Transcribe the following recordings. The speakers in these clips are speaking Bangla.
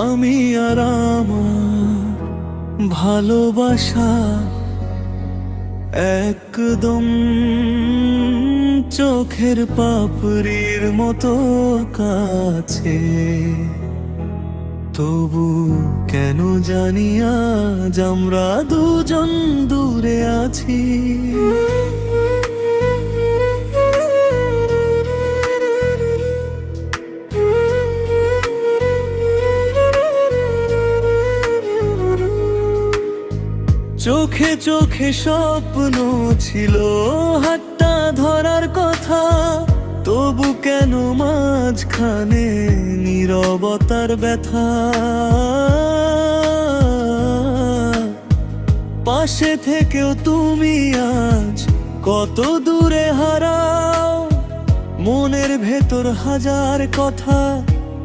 আমি আর আমার ভালোবাসা একদম চোখের পাপড়ির মতো কাছে, তবু কেন জানি আজ আমরা দুজন দূরে আছি। চোখে চোখে স্বপ্ন ছিল হাতটা ধরার কথা, তবু কেন মাঝখানে নীরবতার ব্যথা। পাশে থেকেও তুমি আজ কত দূরে হারাও, মনের ভেতর হাজার কথা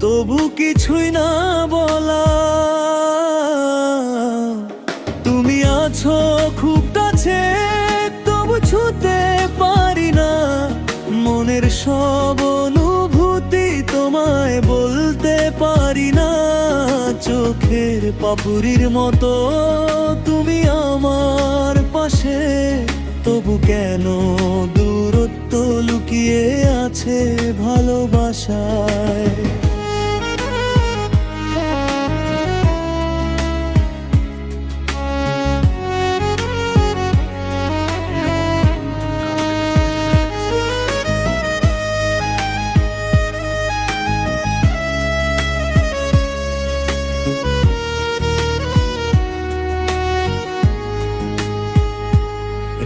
তবু কিছুই না বলা। তুমি আছো খুব কাছে তবু ছুঁতে পারি না, মনের সব অনুভূতি তোমায় বলতে পারি না। চোখের পাপড়ির মতো তুমি আমার পাশে, তবু কেন দূরত্ব লুকিয়ে আছে ভালোবাসায়।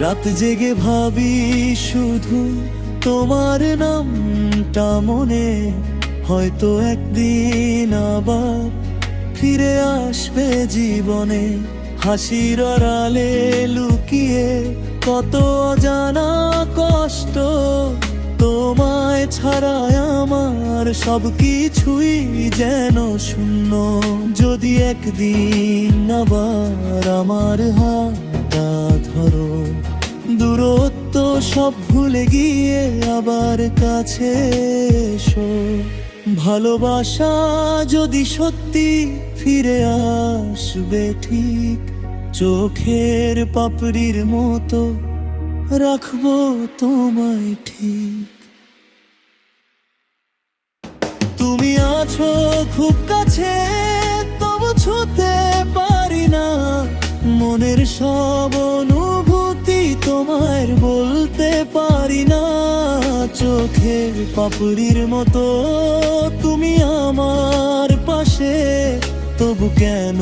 রাত জেগে ভাবি শুধু তোমার নামটা মনে, হয়তো একদিন আবার ফিরে আসবে জীবনে। হাসির আড়ালে লুকিয়ে কত অজানা কষ্ট, তোমায় ছাড়ায় আমার সবকিছুই যেন শূন্য। যদি একদিন আবার আমার হাতটা ধরো, দূরত্ব সব ভুলে গিয়ে আবার কাছে এসো। ভালোবাসা যদি সত্যি ফিরে আসবে ঠিক, চোখের পাপড়ির মতো রাখবো তোমায় ঠিক। তুমি আছো খুব কাছে তবু ছুঁতে পারি না, মনের সব অনুভূতি তোমায় বলতে পারি না। চোখের পাপড়ির মতো তুমি আমার পাশে, তবু কেন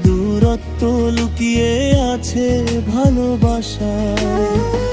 দূরত্ব লুকিয়ে আছে ভালোবাসায়।